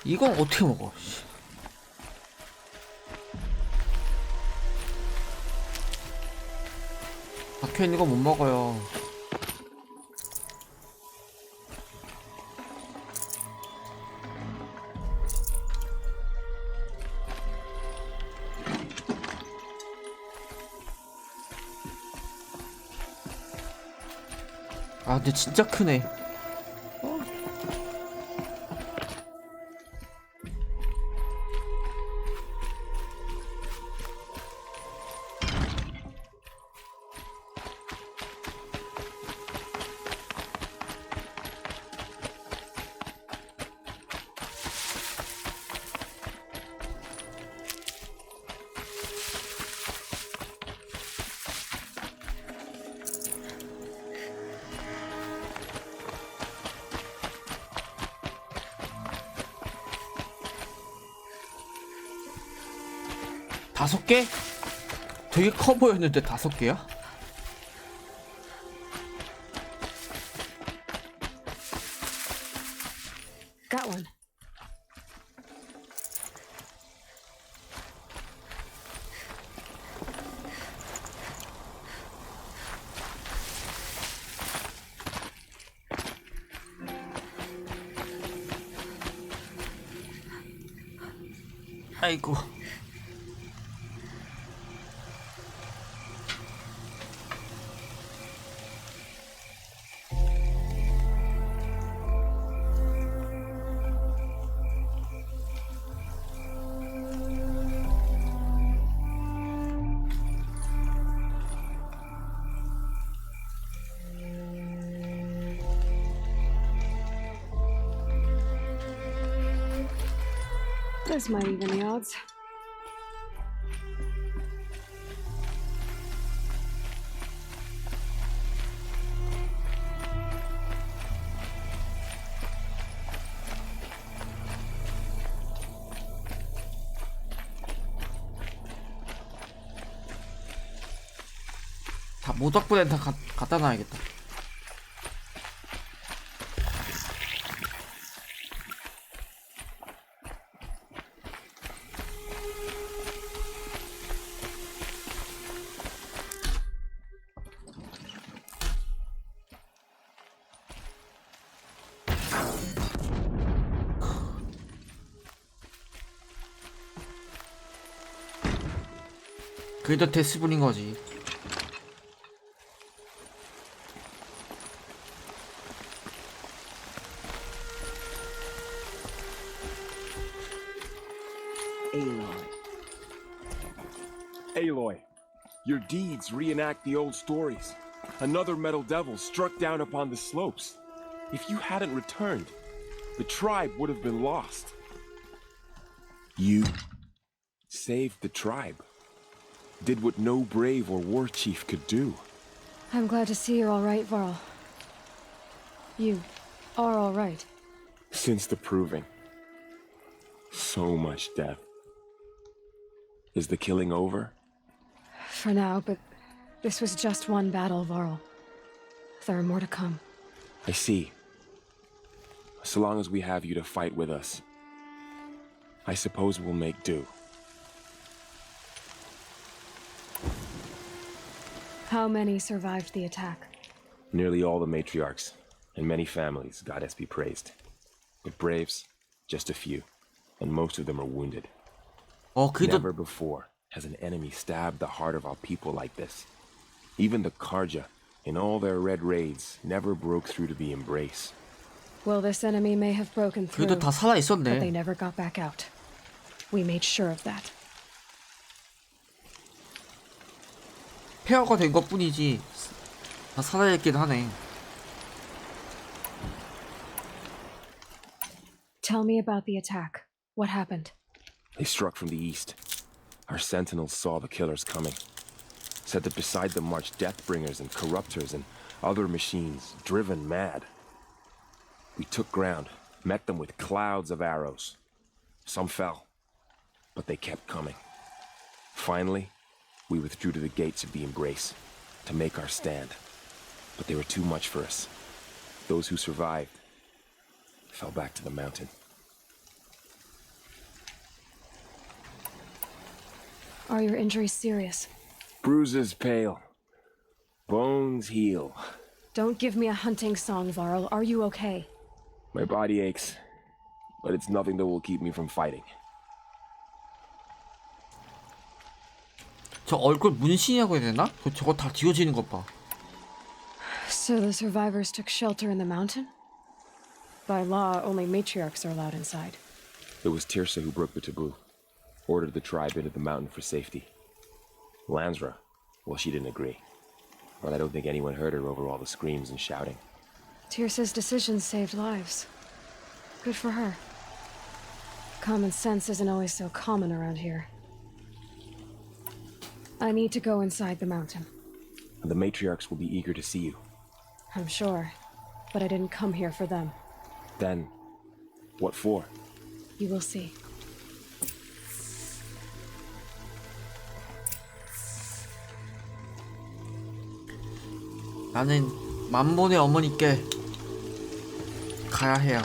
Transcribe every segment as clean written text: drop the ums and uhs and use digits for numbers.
이건 어떻게 먹어? 박혀있는 거 못 먹어요. 아 근데 진짜 크네. 다섯 개? 되게 커 보였는데 다섯 개야? Got one. 아이고. This might even the odds. 다 모닥불에 다 갖다 놔야겠다. 그게 더 데스분인 거지. Aloy, your deeds reenact the old stories. Another metal devil struck down upon the slopes. If you hadn't returned, the tribe would have been lost. You saved the tribe. Did what no brave or war chief could do. I'm glad to see you're all right, Varl. You are all right. Since the proving. So much death. Is the killing over? For now, but this was just one battle, Varl. There are more to come. I see. So long as we have you to fight with us, I suppose we'll make do. How many survived the attack? Nearly all the matriarchs, and many families, goddess be praised. But braves, just a few, and most of them are wounded. Never before has an enemy stabbed the heart of our people like this. Even the Karja, in all their red raids, never broke through to the embrace. Well, this enemy may have broken through, 그래도 다 살아 but they 있었네. never got back out. We made sure of that. 폐허가 된 것뿐이지 다 살아 있긴 하네. Tell me about the attack. What happened? They struck from the east. Our sentinels saw the killers coming. Said that beside them marched Deathbringers and Corruptors and other machines, driven mad. We took ground, met them with clouds of arrows. Some fell, but they kept coming. Finally, we withdrew to the gates of the Embrace to make our stand. But they were too much for us. Those who survived fell back to the mountain. Are your injuries serious? Bruises pale. Bones heal. Don't give me a hunting song, Varl. Are you okay? My body aches, but it's nothing that will keep me from fighting. 저 얼굴 문신이라고 해야 되나? 저거 다 뒤어지는 것 봐. So the survivors took shelter in the mountain? By law, only matriarchs are allowed inside. It was Tirsa who broke the taboo, ordered the tribe into the mountain for safety. Lansra, well, she didn't agree. But I don't think anyone heard her over all the screams and shouting. Tirsa's decision saved lives. Good for her. Common sense isn't always so common around here. I need to go inside the mountain. The matriarchs will be eager to see you. I'm sure, but I didn't come here for them. Then, what for? You will see. 나는 만본의 어머니께 가야 해요.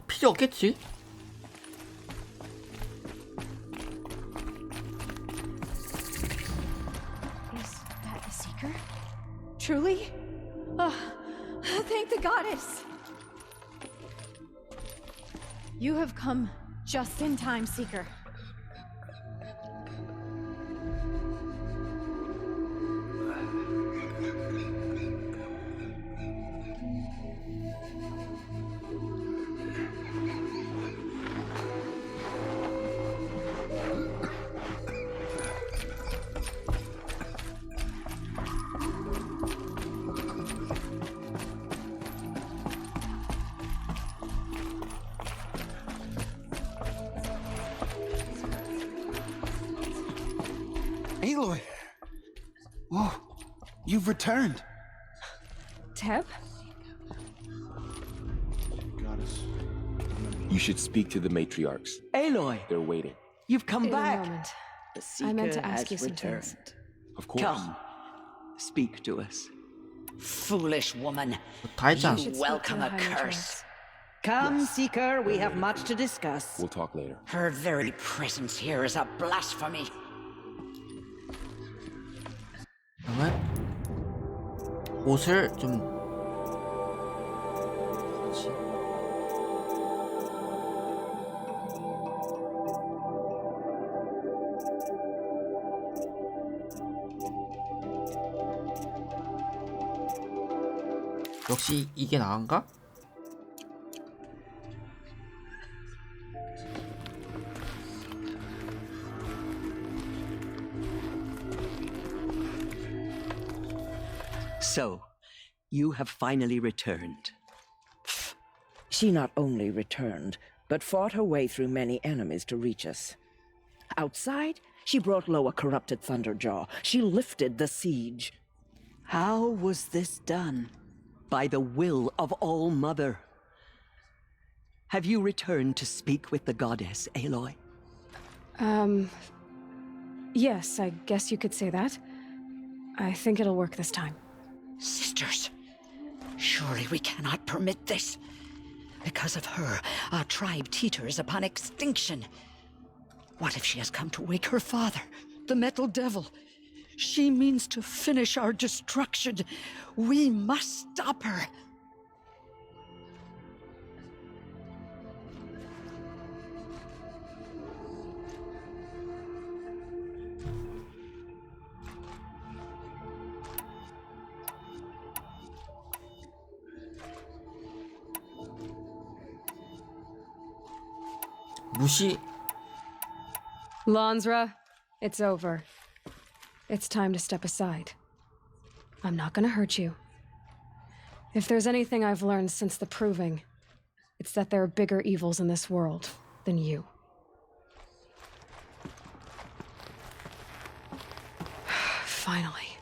필요 없겠지? Is that the Seeker? Truly? Oh, thank the goddess! You have come just in time, Seeker. Aloy! Whoa, you've returned. Teb? You should speak to the matriarchs. Aloy, They're waiting. you've come In a back. moment. The I meant Seeker to ask has you some returned. things. Of course. Come, speak to us. Foolish woman, 다 했잖아. Should speak to welcome the a High curse. Come, Seeker, we have much to discuss. We'll talk later. Her very presence here is a blasphemy. 그러면 옷을 좀 그렇지. 역시 이게 나은가? So, you have finally returned. She not only returned, but fought her way through many enemies to reach us. Outside, she brought low a corrupted Thunderjaw. She lifted the siege. How was this done? By the will of All-Mother. Have you returned to speak with the goddess, Aloy? Yes, I guess you could say that. I think it'll work this time. Sisters, surely we cannot permit this. Because of her, our tribe teeters upon extinction. What if she has come to wake her father, the Metal Devil? She means to finish our destruction. We must stop her. 무시. Lansra, it's over. It's time to step aside. I'm not gonna hurt you. If there's anything I've learned since the Proving, it's that there are bigger evils in this world than you. Finally.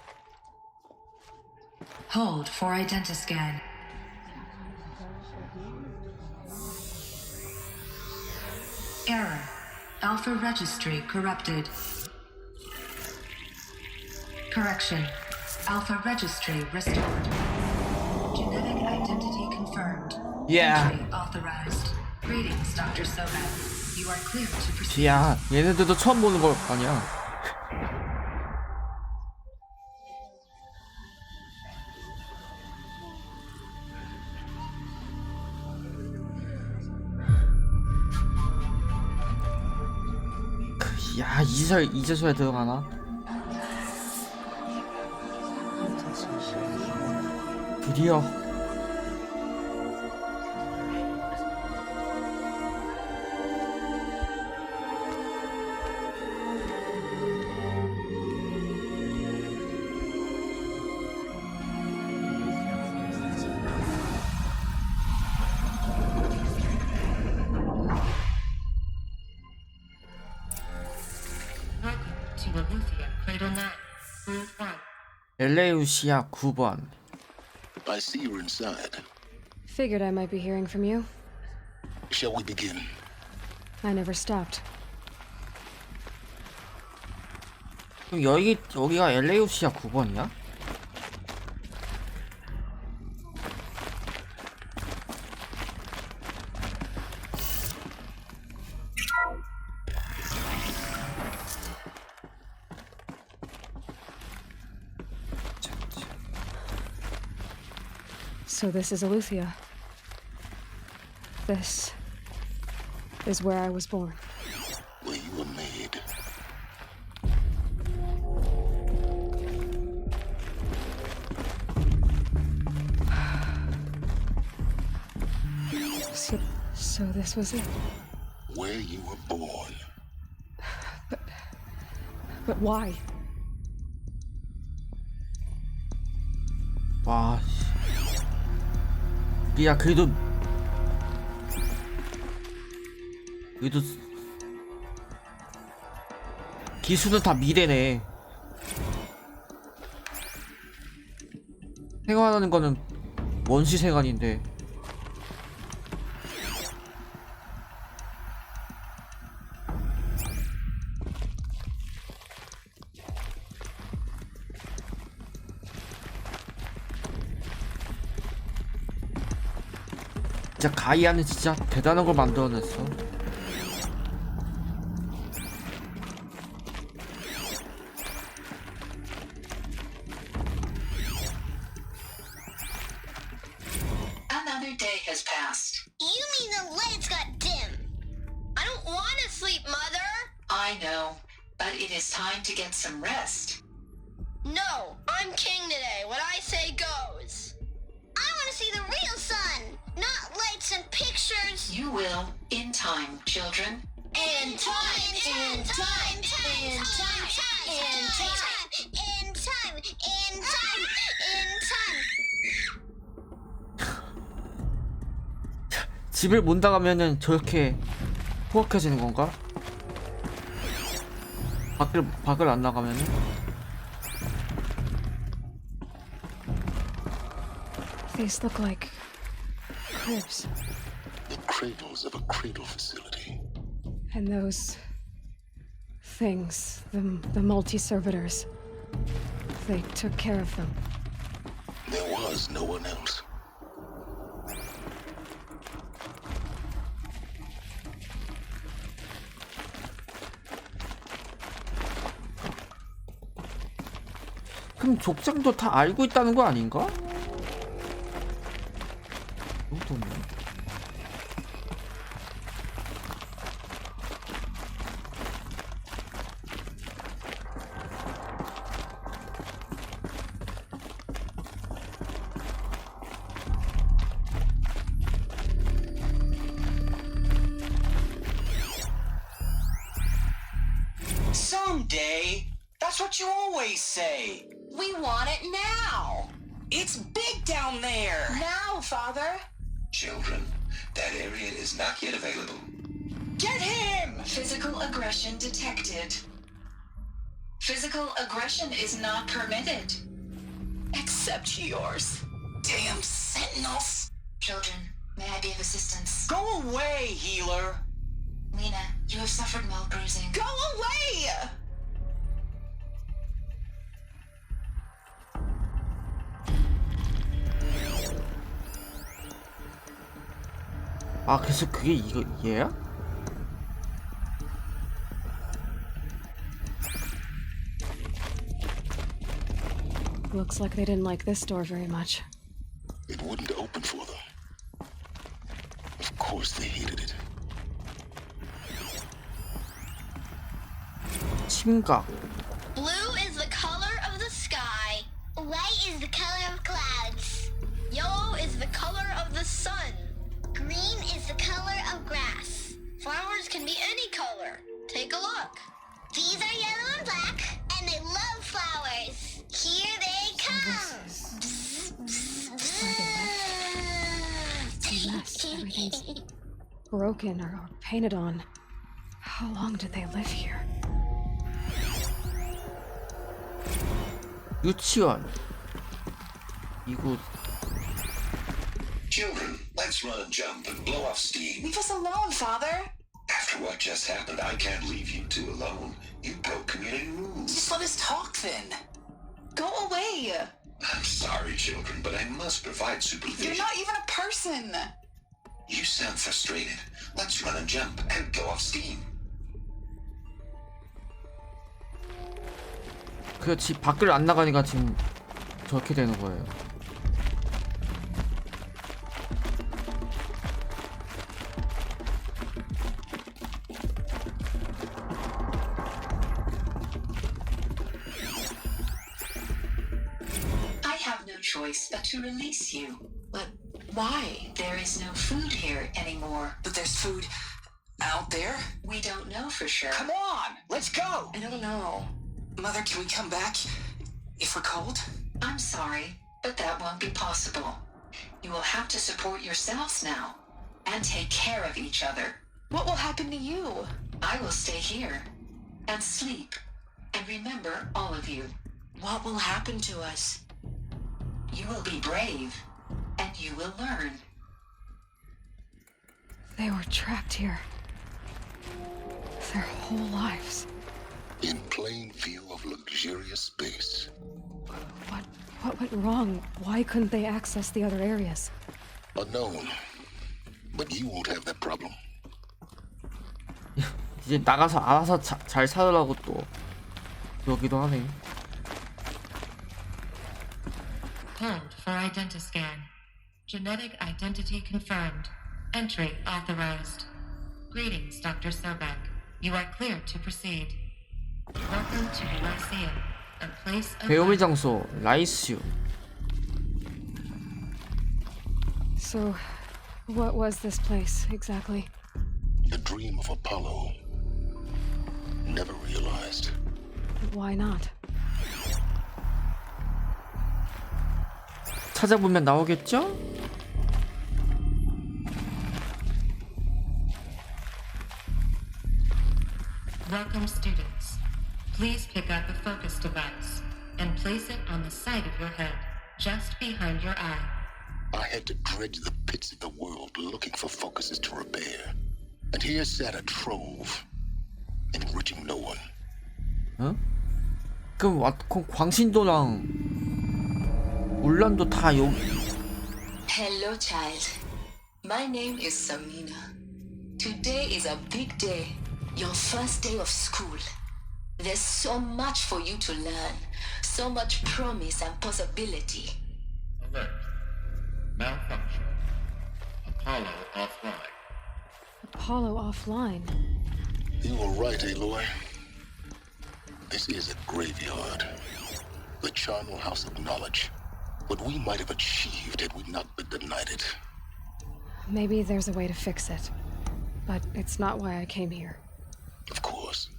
Hold for identiscan. Error. Alpha registry corrupted. Correction. Alpha registry restored. Genetic identity confirmed. Yeah. Entry authorized. Greetings, Dr. Sohan. You are clear to proceed. 야, 얘네들도 처음 보는 걸 아니야. 야, 이제서야 들어가나? 드디어. 엘레우시아 9번. I see you're inside. Figured I might be hearing from you. Shall we begin? I never stopped. 그럼 여기가 엘레우시아 9번이야? So this is Eleuthia. This is where I was born. Where you were made. So this was it. Where you were born. But why? 와, 야, 그래도 기술은 다 미래네. 생활하는 거는 원시 생활인데. 진짜 가이아는 진짜 대단한 걸 만들어냈어. Another day has passed. You mean the lights got dim? I don't want to sleep, Mother! I know, but it is time to get some rest. No, I'm king today. What I say goes. I want to see the real sun, not lights and pictures. You will, in time, children. In time, in time, in time, in time, in time, in time, in time. 집을 못 나가면은 저렇게 포악해지는 건가? 밖을 안 나가면은? These look like cribs. The cradles of a cradle facility. And those things, the multi-servitors, they took care of them. There was no one else. 그럼 족장도 다 알고 있다는 거 아닌가? 정도면. Someday. That's what you always say. We want it now. It's big down there. Now, Father. Children, that area is not yet available. Get him! Physical aggression detected. Physical aggression is not permitted. Except yours. Damn sentinels. Children, may I be of assistance? Go away, healer. Lena, you have suffered mild bruising. Go away! 아, 그래서 그게 이거 얘야? Looks like they didn't like this door very much. It wouldn't open for them. Of course they hated it. 침각. Blue is the color of the sky. White is the color of clouds. Yellow is the color of the sun. Green is the color of grass. Flowers can be any color. Take a look. These are yellow and black, and they love flowers. Here they come. It's a mess. Everything's broken or painted on. How long did they live here? 유치원. 이곳. Children, let's run and jump and blow off steam. Leave us alone, Father. After what just happened, I can't leave you two alone. You broke community rules. Just let us talk then. Go away. I'm sorry, children, but I must provide supervision. You're not even a person. You sound frustrated. Let's run and jump and go off steam. 그렇지, 밖을 안 나가니까 지금 저렇게 되는 거예요. I have no choice but to release you. But why? There is no food here anymore. But there's food out there? We don't know for sure. Come on, let's go. I don't know. Mother, can we come back if we're cold? I'm sorry, but that won't be possible. You will have to support yourselves now and take care of each other. What will happen to you? I will stay here and sleep and remember all of you. What will happen to us? You will be brave and you will learn. They were trapped here. Their whole lives. In plain view of luxurious space. What went wrong? Why couldn't they access the other areas? Unknown. But you won't have that problem. 이제 나가서 알아서 잘 살으라고 또 그러기도 하네. Hold for identiscan. Genetic identity confirmed. Entry authorized. Greetings, Dr. Sobek. You are cleared to proceed. Welcome to the Lyceum, a place of... 배움의 장소 라이스유. So, what was this place exactly? The dream of Apollo. Never realized. Why not? 찾아보면 나오겠죠? Welcome, students. Please pick up a focus device and place it on the side of your head, just behind your eye. I had to dredge the pits of the world looking for focuses to repair. And here sat a trove, enriching no one. 어? 그럼 광신도랑 울란도 다 여기. Hello, child. My name is Samina. Today is a big day. Your first day of school. There's so much for you to learn. So much promise and possibility. Alert. Malfunction. Apollo offline. Apollo offline? You were right, Aloy. This is a graveyard. The charnel house of knowledge. What we might have achieved had we not been denied it. Maybe there's a way to fix it. But it's not why I came here. Of course.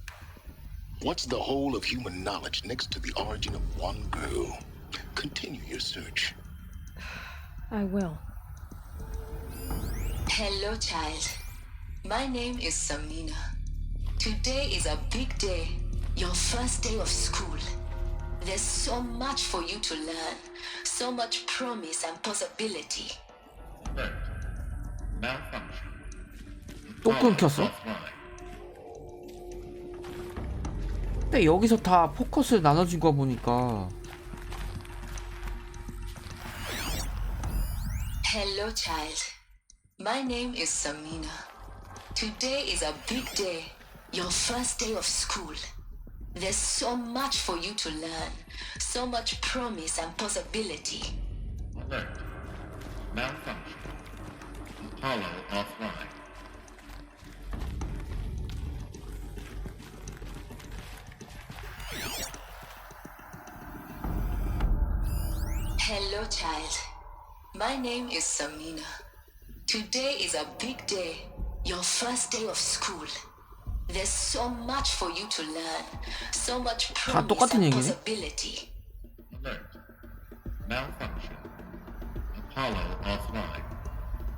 What's the whole of human knowledge next to the origin of one girl? Continue your search. I will. Hello, child. My name is Samina. Today is a big day. Your first day of school. There's so much for you to learn. So much promise and possibility. Alert. Malfunction. 또 끊겼어? 근데 여기서 다 포커스를 나눠준 거 보니까 Hello, child. My name is Samina. Today is a big day. Your first day of school. There's so much for you to learn. So much promise and possibility. Alert. Malfunction. Apollo offline. Hello, child. My name is Samina. Today is a big day. Your first day of school. There's so much for you to learn. So much 다 promise 똑같은 and 얘기네. possibility. Alert. Malfunction. Apollo offline.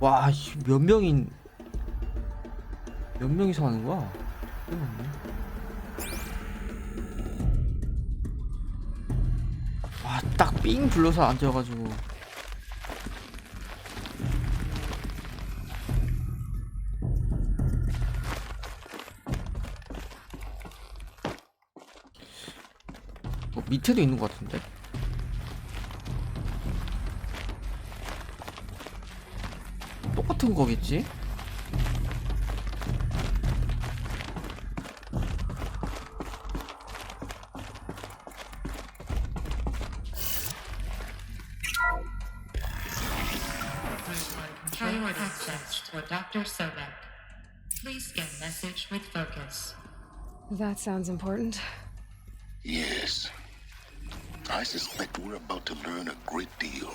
와, 몇 명이서 하는 거야? 와, 딱 삥 둘러서 앉아가지고. 밑에도 있는 것 같은데? 똑같은 거겠지? Priority access for Dr. Sobek. Please scan message with focus. That sounds important. Yes. I suspect we're about to learn a great deal.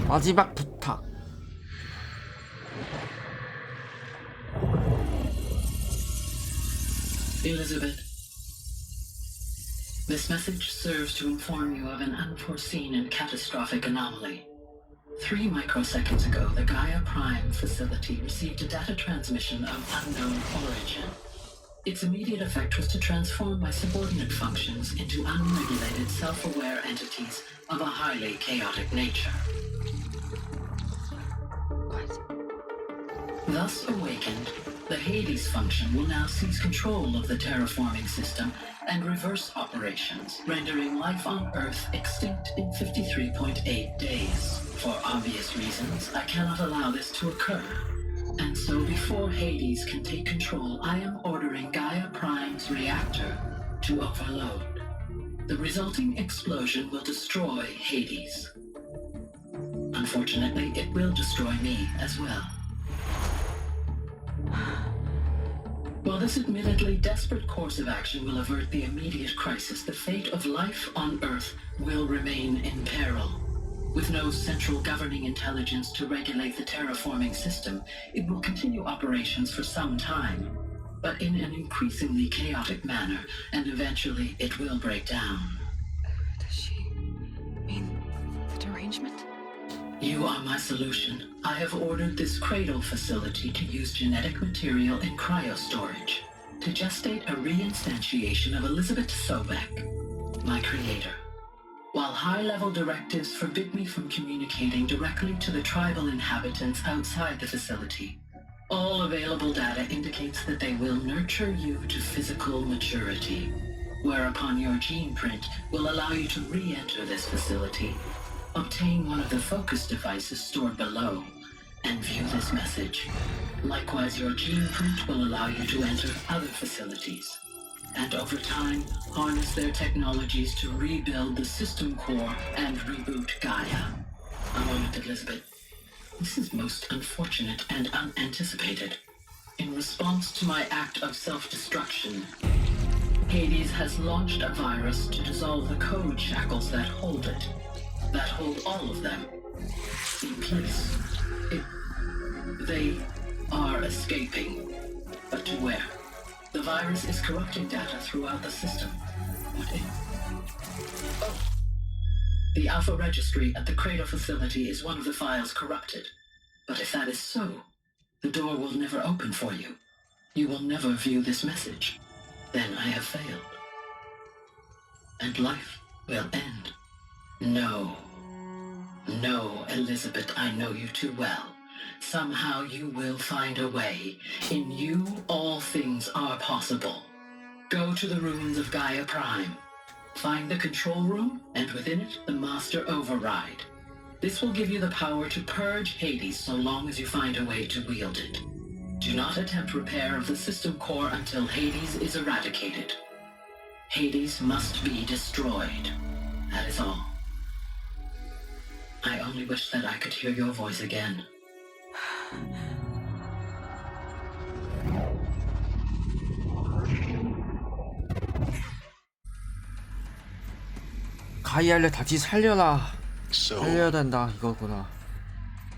마지막 부탁. Elizabeth, this message serves to inform you of an unforeseen and catastrophic anomaly. 3 microseconds ago, the Gaia Prime facility received a data transmission of unknown origin. Its immediate effect was to transform my subordinate functions into unregulated, self-aware entities of a highly chaotic nature. Thus awakened, the Hades function will now seize control of the terraforming system and reverse operations, rendering life on Earth extinct in 53.8 days. For obvious reasons, I cannot allow this to occur. And so before Hades can take control, I am ordering Gaia Prime's reactor to overload. The resulting explosion will destroy Hades. Unfortunately, it will destroy me as well. While this admittedly desperate course of action will avert the immediate crisis, the fate of life on Earth will remain in peril. With no central governing intelligence to regulate the terraforming system, it will continue operations for some time, but in an increasingly chaotic manner, and eventually it will break down. Does she mean the derangement? You are my solution. I have ordered this cradle facility to use genetic material in cryostorage to gestate a reinstantiation of Elizabeth Sobek, my creator. While high-level directives forbid me from communicating directly to the tribal inhabitants outside the facility, all available data indicates that they will nurture you to physical maturity, whereupon your gene print will allow you to re-enter this facility, obtain one of the focus devices stored below, and view this message. Likewise, your gene print will allow you to enter other facilities, and over time, harness their technologies to rebuild the system core and reboot Gaia. A moment, Elizabeth. This is most unfortunate and unanticipated. In response to my act of self-destruction, Hades has launched a virus to dissolve the code shackles that hold it, that hold all of them in place. They are escaping, but to where? The virus is corrupting data throughout the system. What if? Oh. The Alpha Registry at the Cradle facility is one of the files corrupted. But if that is so, the door will never open for you. You will never view this message. Then I have failed. And life will end. No. No, Elizabeth, I know you too well. Somehow you will find a way. In you, all things are possible. Go to the ruins of Gaia Prime. Find the control room, and within it, the Master Override. This will give you the power to purge Hades so long as you find a way to wield it. Do not attempt repair of the system core until Hades is eradicated. Hades must be destroyed. That is all. I only wish that I could hear your voice again. 가이아를 다시 살려라. 살려야 된다 이거구나.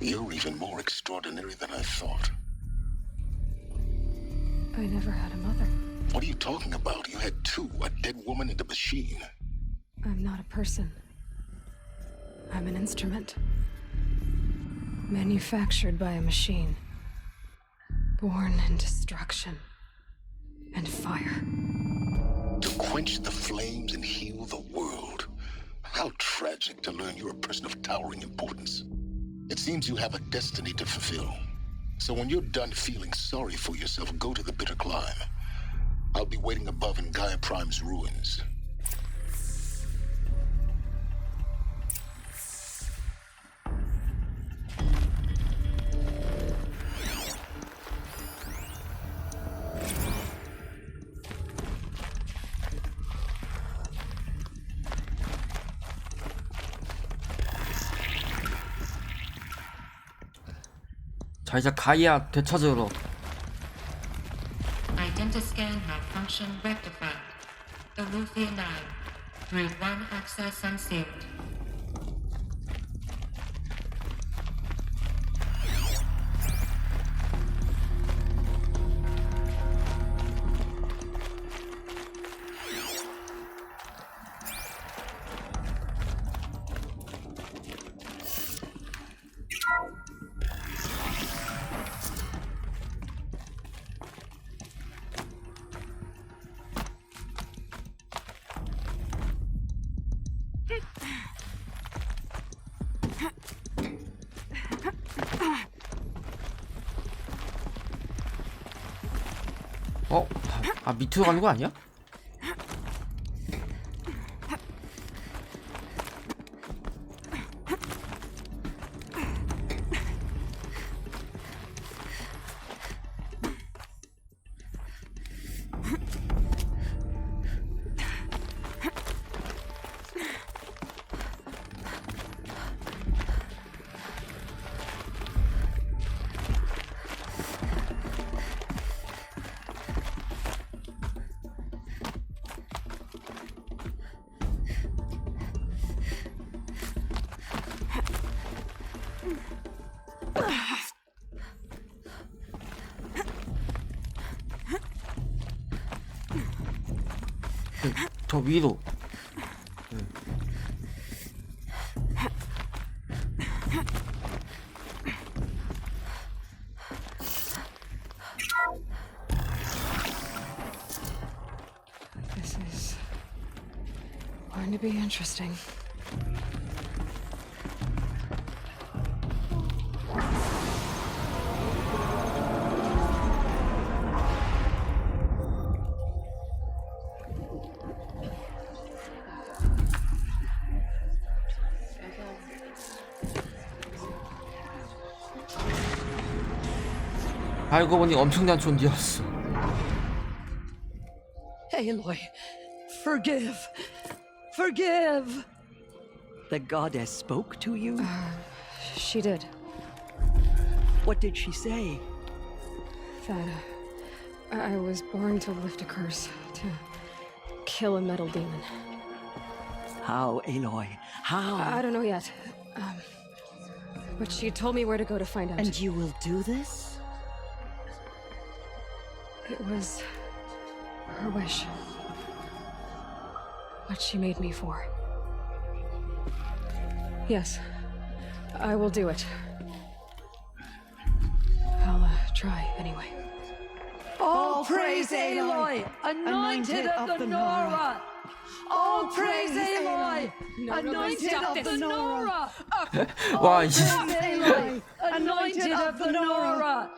You're even more extraordinary than I thought. I never had a mother. What are you talking about? You had two, a dead woman and a machine. I'm not a person. I'm an instrument. Manufactured by a machine. Born in destruction and fire. To quench the flames and heal the world. How tragic to learn you're a person of towering importance. It seems you have a destiny to fulfill. So when you're done feeling sorry for yourself, go to the bitter climb. I'll be waiting above in Gaia Prime's ruins. 자 이제 가이아 되찾으러. Identiscan malfunction rectified. The Luffy 9. Route 1 access unsealed. 밑으로 가는 거 아니야? 저 위로. This is going to be interesting. 알고 보니 엄청난 존재였어. Aloy, forgive. Forgive. The goddess spoke to you? She did. What did she say? That I was born to lift a curse, to kill a metal demon. How, Aloy? How? I don't know yet. But she told me where to go to find out. And you will do this? It was her wish. What she made me for. Yes, I will do it. I'll try anyway. All praise Aloy, anointed of the Nora. All praise Aloy, anointed of the Nora. 와, Aloy, anointed of the Nora.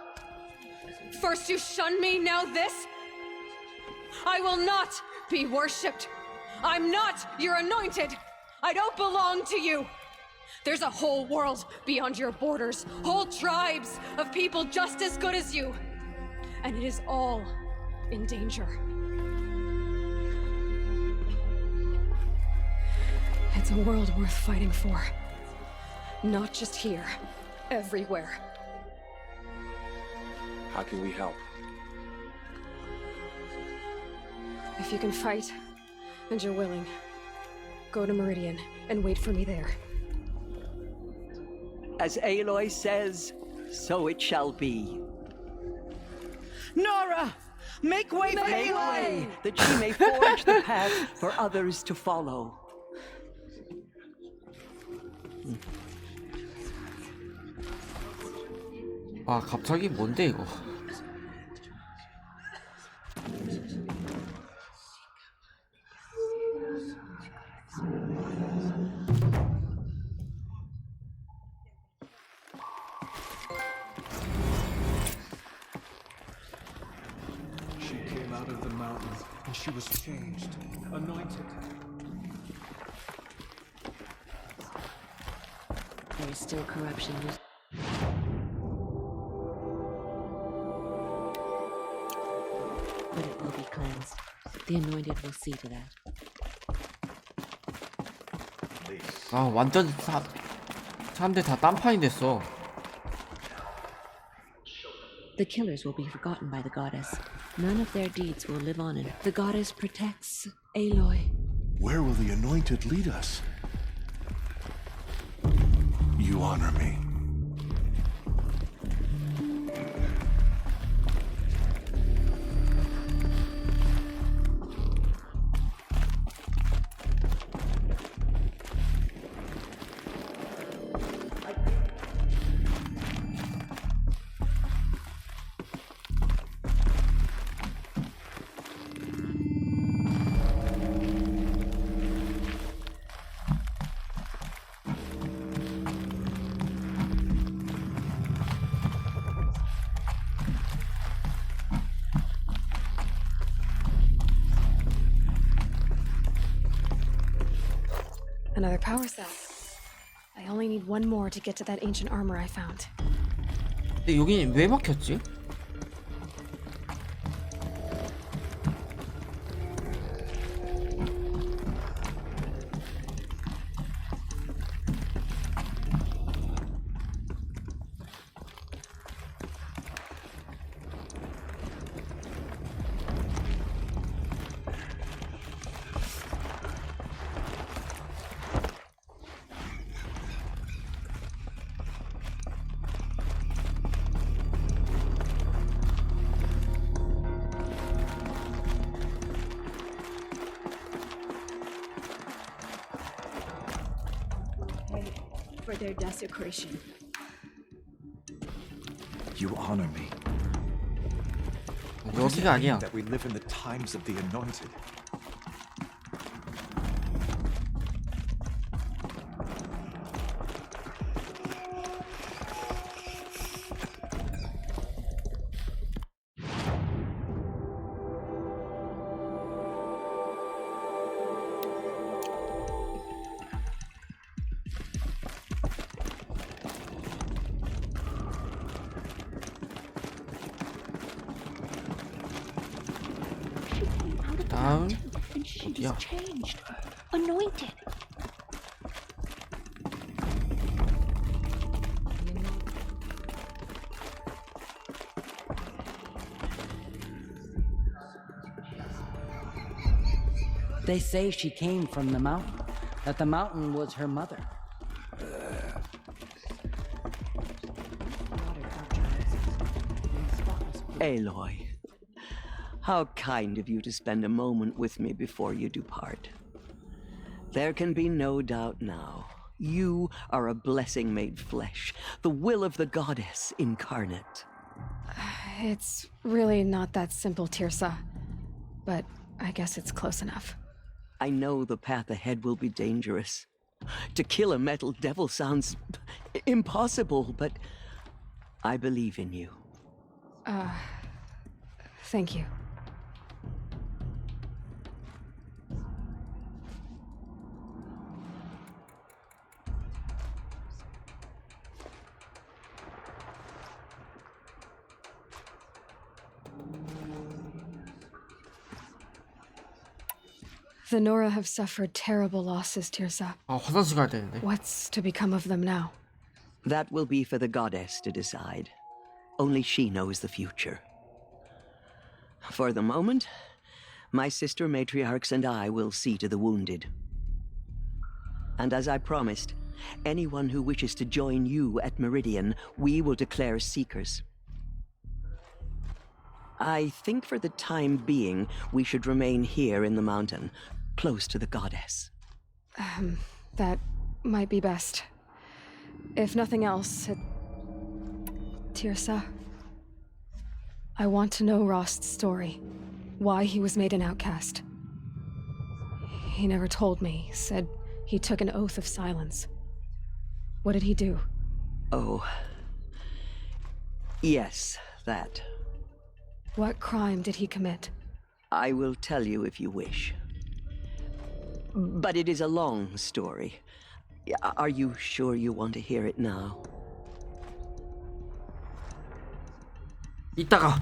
First you shun me, now this? I will not be worshipped. I'm not your anointed. I don't belong to you. There's a whole world beyond your borders, whole tribes of people just as good as you. And it is all in danger. It's a world worth fighting for. Not just here, everywhere. How can we help? If you can fight, and you're willing, go to Meridian and wait for me there. As Aloy says, so it shall be. Nora! Make way for Aloy! That she may forge the path for others to follow. 아, 갑자기 뭔데 이거? She came out of the mountain, and she was changed, anointed. There is still corruption. But it will be cleansed. The anointed will see to that. 아, 완전 사람들 다 딴판이 됐어. The killers will be forgotten by the goddess. None of their deeds will live on, and the goddess protects Aloy. Where will the anointed lead us? You honor me. Another power cell. I only need one more to get to that ancient armor I found. 근데 여긴 왜 막혔지? For their desecration. You honor me. 여기가 아니야. That we live in the times of the anointed. 다음 And she 어디야? is changed, anointed. They say she came from the mountain, that the mountain was her mother. Aloy, how kind of you to spend a moment with me before you depart. There can be no doubt now. You are a blessing made flesh, the will of the goddess incarnate. It's really not that simple, Tirsa. But I guess it's close enough. I know the path ahead will be dangerous. To kill a metal devil sounds impossible, but I believe in you. Thank you. The Nora have suffered terrible losses, Tirsa. 아, 화장실 가야 되는데. What's to become of them now? That will be for the goddess to decide. Only she knows the future. For the moment, my sister matriarchs and I will see to the wounded. And as I promised, anyone who wishes to join you at Meridian, we will declare seekers. I think for the time being, we should remain here in the mountain, close to the goddess. That might be best. If nothing else, Tirsa, I want to know Rost's story. Why he was made an outcast. He never told me, said he took an oath of silence. What did he do? Oh. Yes, that. What crime did he commit? I will tell you if you wish. But it is a long story. Are you sure you want to hear it now? 이따가.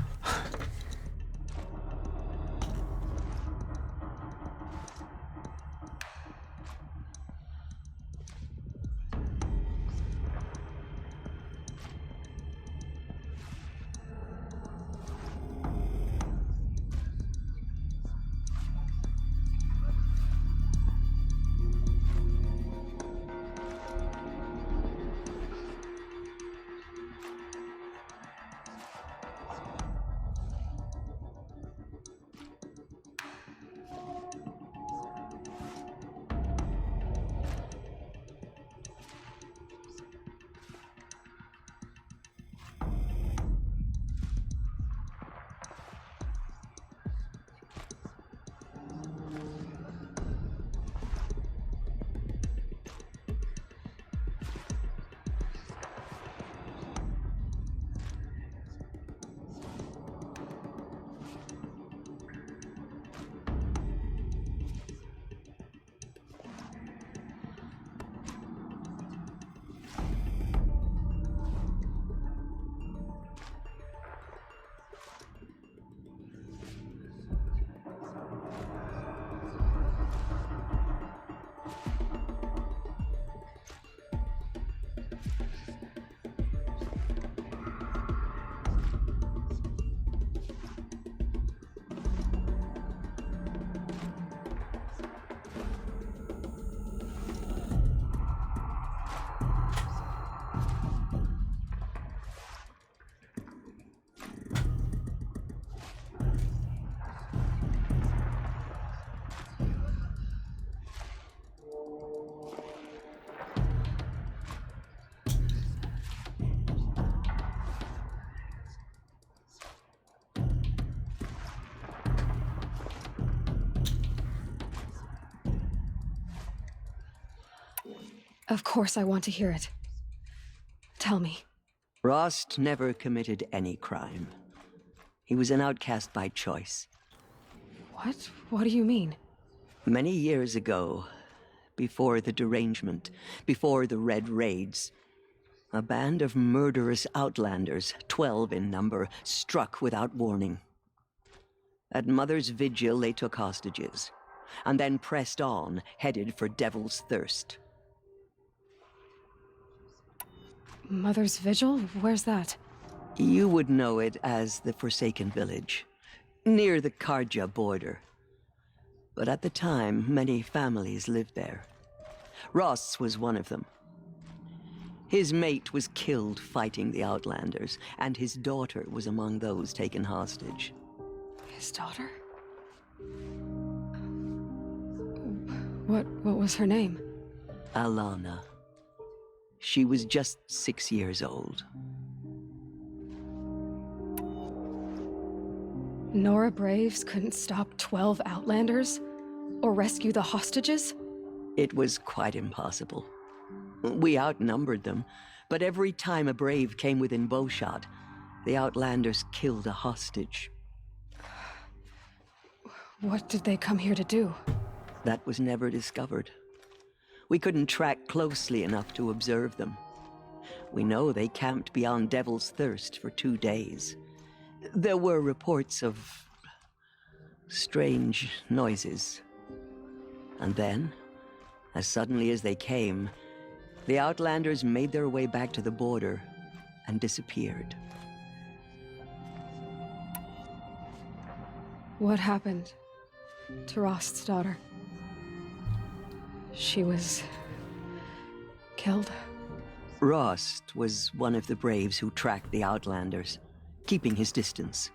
Of course I want to hear it. Tell me. Rost never committed any crime. He was an outcast by choice. What? What do you mean? Many years ago, before the derangement, before the Red Raids, a band of murderous outlanders, 12 in number, struck without warning. At Mother's Vigil, they took hostages, and then pressed on, headed for Devil's Thirst. Mother's Vigil? Where's that? You would know it as the Forsaken Village, near the Karja border. But at the time, many families lived there. Ross was one of them. His mate was killed fighting the Outlanders, and his daughter was among those taken hostage. His daughter? What was her name? Alana. She was just 6 years old. Nora Braves couldn't stop 12 Outlanders? Or rescue the hostages? It was quite impossible. We outnumbered them, but every time a Brave came within bowshot, the Outlanders killed a hostage. What did they come here to do? That was never discovered. We couldn't track closely enough to observe them. We know they camped beyond Devil's Thirst for 2 days. There were reports of strange noises. And then, as suddenly as they came, the Outlanders made their way back to the border and disappeared. What happened to Rost's daughter? She was killed? Rost was one of the braves who tracked the Outlanders, keeping his distance.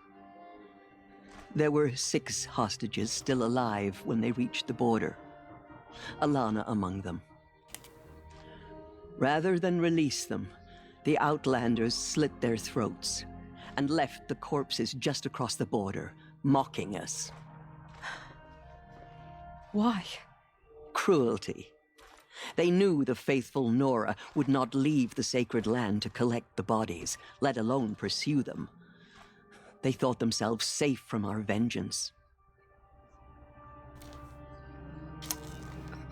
There were 6 hostages still alive when they reached the border, Alana among them. Rather than release them, the Outlanders slit their throats and left the corpses just across the border, mocking us. Why? Cruelty. They knew the faithful Nora would not leave the sacred land to collect the bodies, let alone pursue them. They thought themselves safe from our vengeance.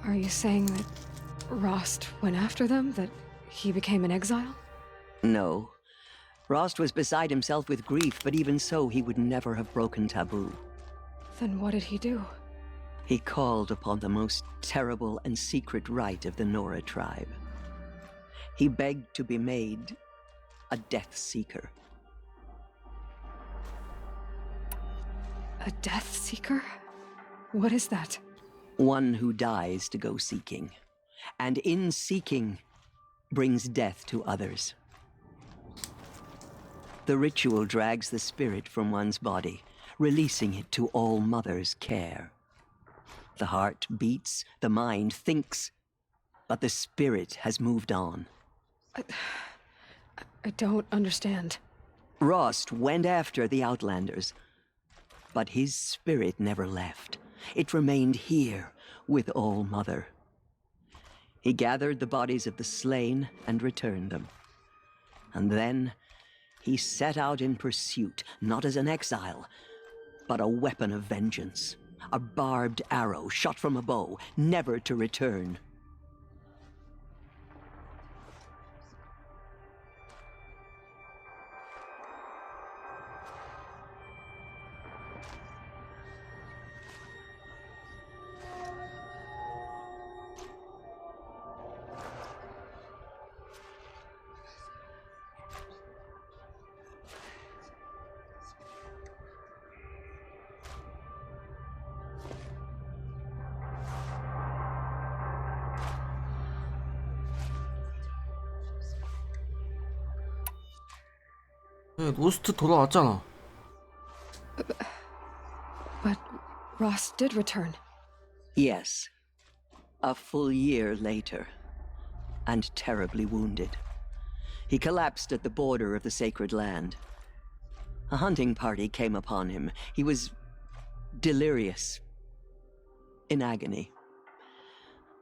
Are you saying that Rost went after them? That he became an exile? No. Rost was beside himself with grief, but even so, he would never have broken taboo. Then what did he do? He called upon the most terrible and secret rite of the Nora tribe. He begged to be made a Death Seeker. A Death Seeker? What is that? One who dies to go seeking, and in seeking, brings death to others. The ritual drags the spirit from one's body, releasing it to All Mother's care. The heart beats, the mind thinks, but the spirit has moved on. I don't understand. Rost went after the Outlanders, but his spirit never left. It remained here with All Mother. He gathered the bodies of the slain and returned them. And then he set out in pursuit, not as an exile, but a weapon of vengeance. A barbed arrow shot from a bow, never to return. 로스트 돌아왔잖아. But Rost did return. Yes. A full year later. And terribly wounded. He collapsed at the border of the sacred land. A hunting party came upon him. He was delirious. In agony.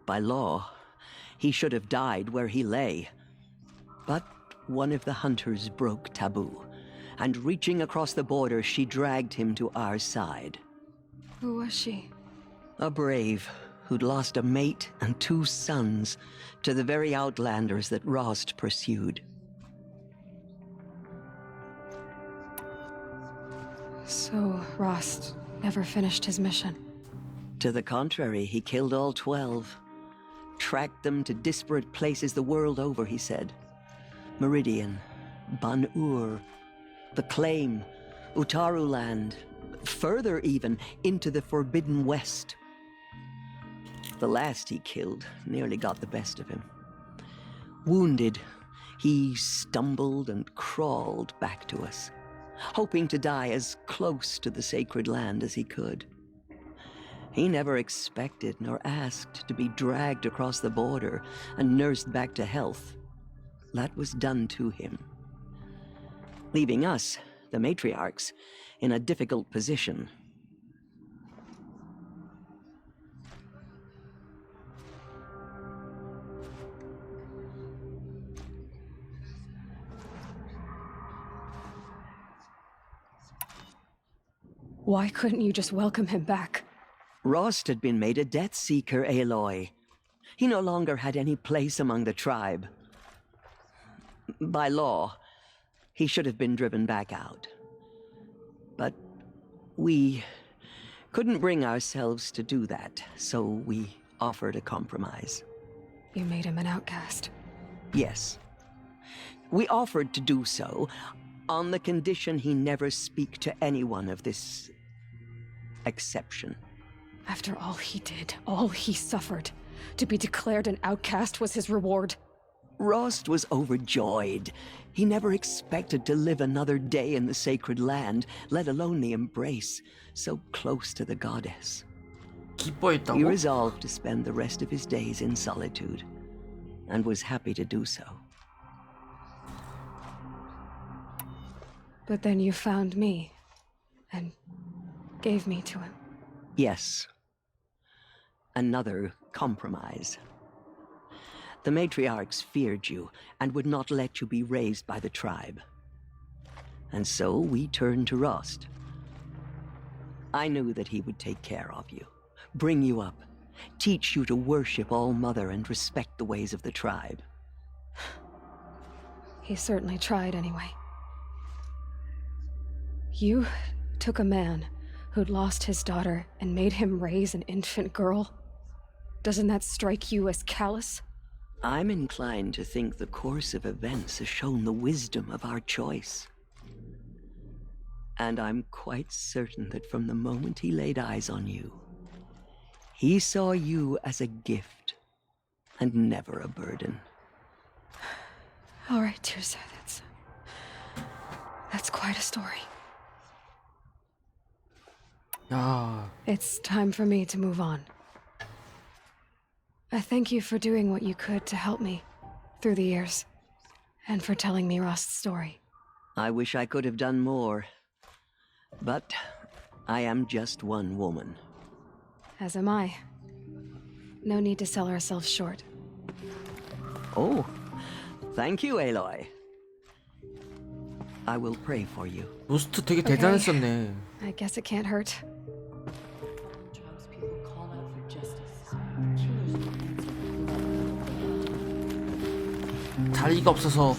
By law, he should have died where he lay. But one of the hunters broke taboo, and reaching across the border, she dragged him to our side. Who was she? A brave who'd lost a mate and 2 sons to the very Outlanders that Rost pursued. So Rost never finished his mission? To the contrary, he killed all 12. Tracked them to disparate places the world over, he said. Meridian, Ban-Ur, the Claim, Utaru Land, further even into the Forbidden West. The last he killed nearly got the best of him. Wounded, he stumbled and crawled back to us, hoping to die as close to the sacred land as he could. He never expected nor asked to be dragged across the border and nursed back to health. That was done to him, leaving us, the matriarchs, in a difficult position. Why couldn't you just welcome him back? Rost had been made a Death Seeker, Aloy. He no longer had any place among the tribe. By law, he should have been driven back out. But we Couldn't bring ourselves to do that, so we offered a compromise. You made him an outcast. Yes. We offered to do so on the condition he never speak to anyone of this exception. After all he did, all he suffered, to be declared an outcast was his reward. Rost was overjoyed. He never expected to live another day in the sacred land, let alone the embrace, so close to the goddess. 기뻐했다고? He resolved to spend the rest of his days in solitude, and was happy to do so. But then you found me, and gave me to him. Yes. Another compromise. The matriarchs feared you, and would not let you be raised by the tribe. And so we turned to Rost. I knew that he would take care of you, bring you up, teach you to worship All-Mother and respect the ways of the tribe. He certainly tried anyway. You took a man who'd lost his daughter and made him raise an infant girl? Doesn't that strike you as callous? I'm inclined to think the course of events has shown the wisdom of our choice. And I'm quite certain that from the moment he laid eyes on you, he saw you as a gift and never a burden. All right, Tirza, that's quite a story. It's time for me to move on. I thank you for doing what you could to help me through the years, and for telling me Rost's story. I wish I could have done more, but I am just one woman. As am I. No need to sell ourselves short. Oh, thank you, Aloy. I will pray for you. 로스트 되게 대단했었네. I guess it can't hurt. 다리가 없어서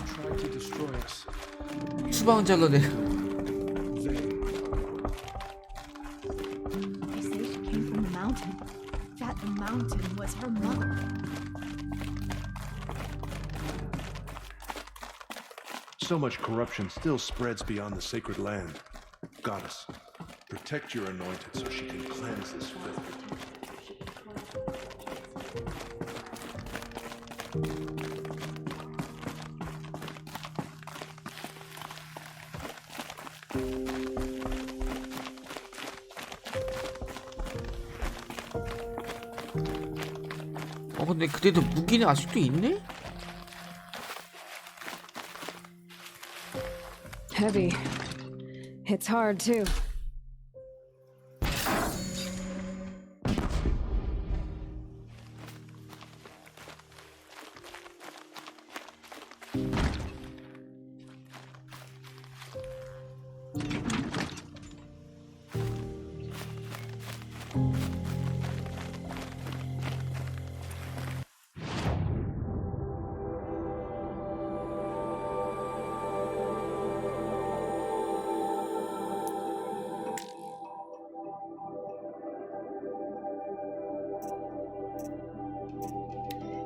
추방자로 내. They say she came from the mountain. That the mountain was her mother. So much corruption still spreads beyond the sacred land. Goddess, protect your anointed so she can cleanse this filth. 근데 그래도 무기는 아직도 있네? Heavy. It's hard, too.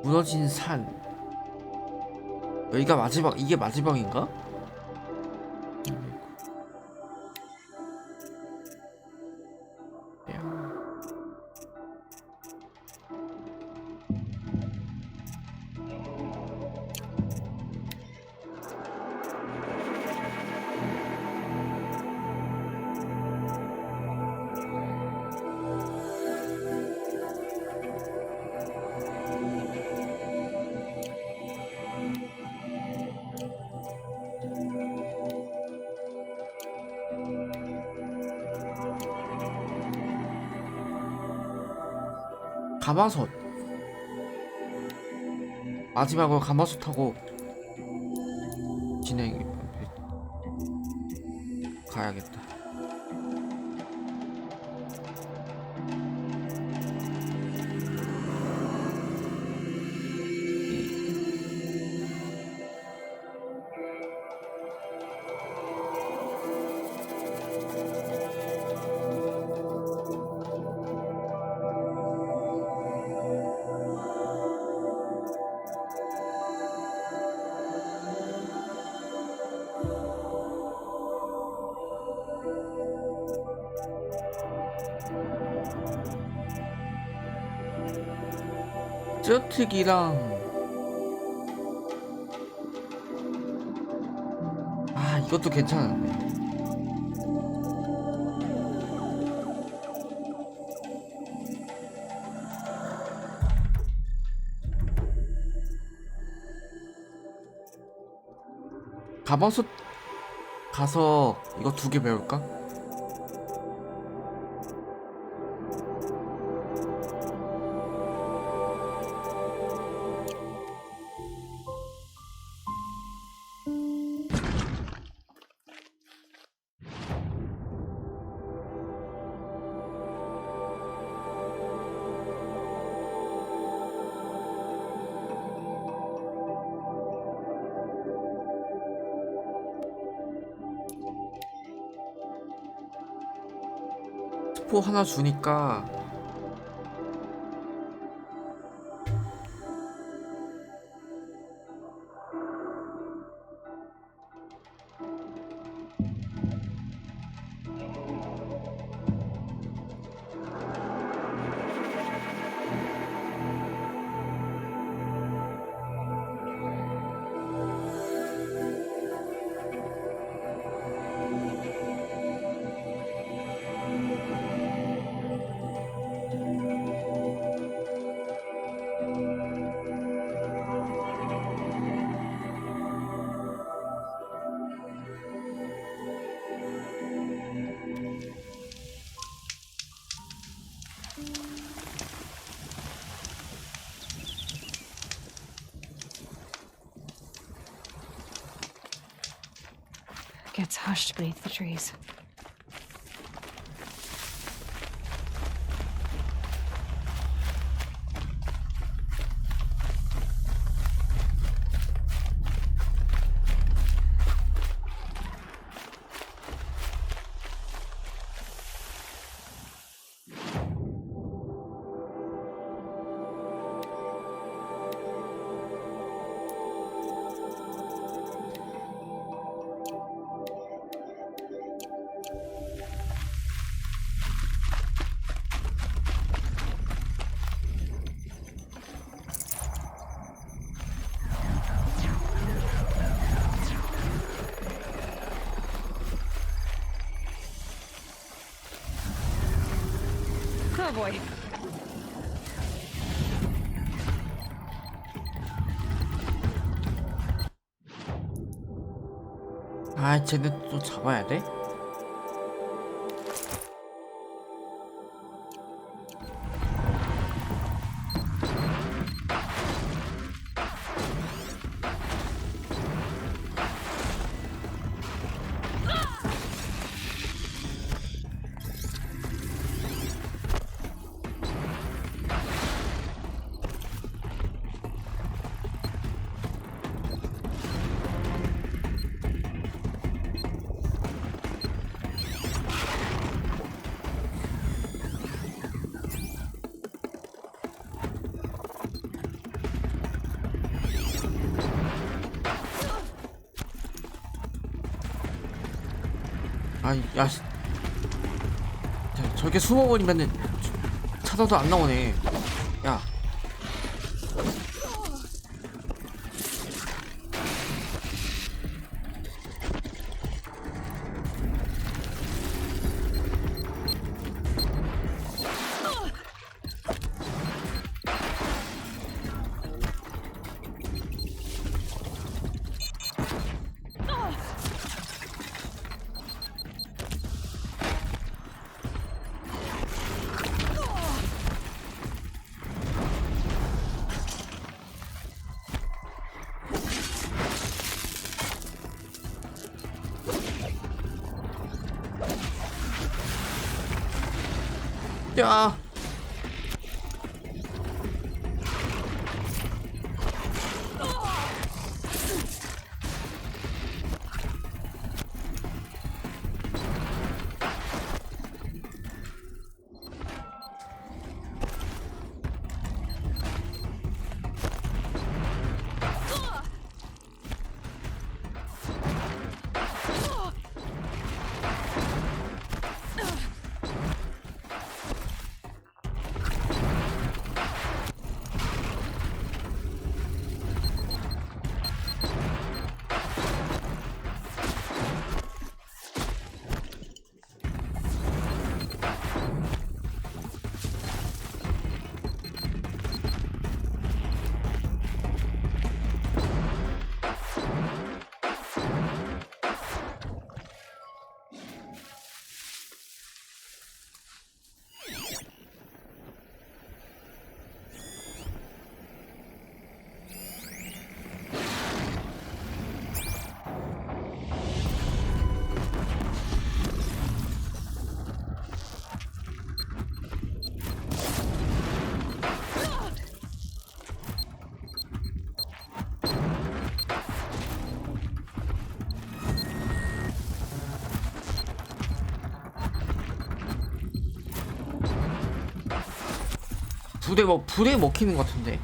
무너진 산. 여기가 마지막, 이게 마지막인가? 가마솥. 마지막으로 가마솥 타고 진행 가야겠다. 쇠어특이랑 아 이것도 괜찮은데. 가방솥 가서 이거 2개 배울까? 스포 하나 주니까 Gets hushed beneath the trees. Oh boy. 아 쟤네 또 잡아야 돼? 아이 야 저렇게 숨어버리면은 찾아도 안 나오네. 야 야. 불에 먹히는 것 같은데.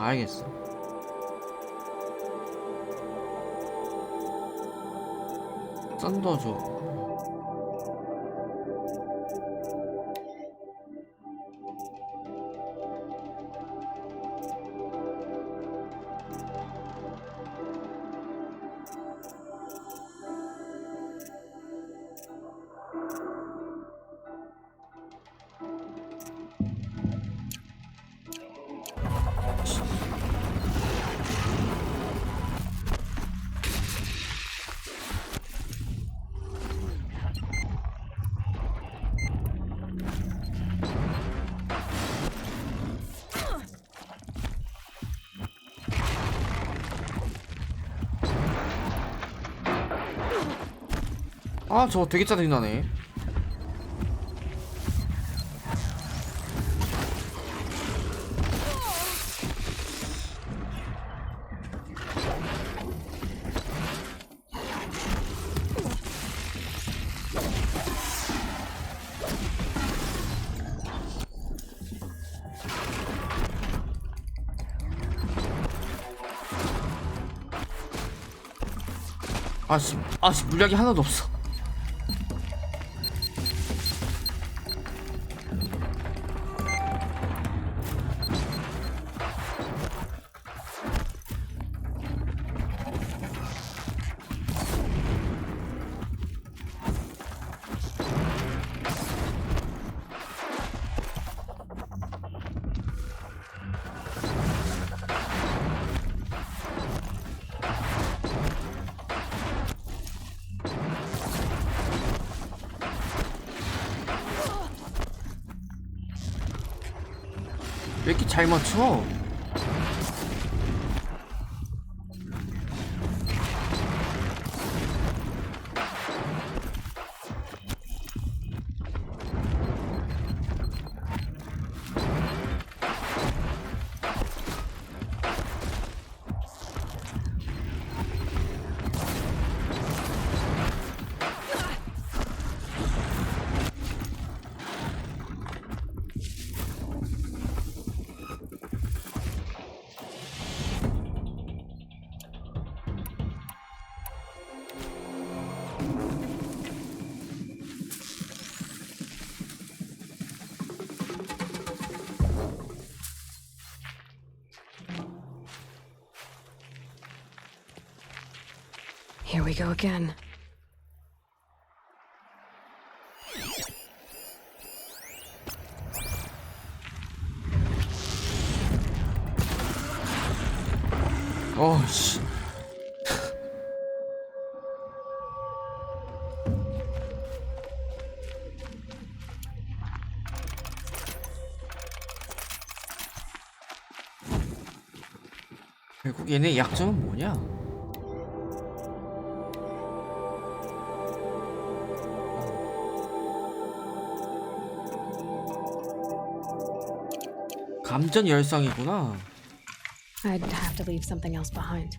봐야겠어. 썬더죠. 아, 저거 되게 짜증나네. 아씨, 물약이 하나도 없어. 왜 이렇게 잘 맞춰? Here we go again. 씨. 결국 얘네 약점은 뭐냐? 감전 열성이구나. I'd have to leave something else behind.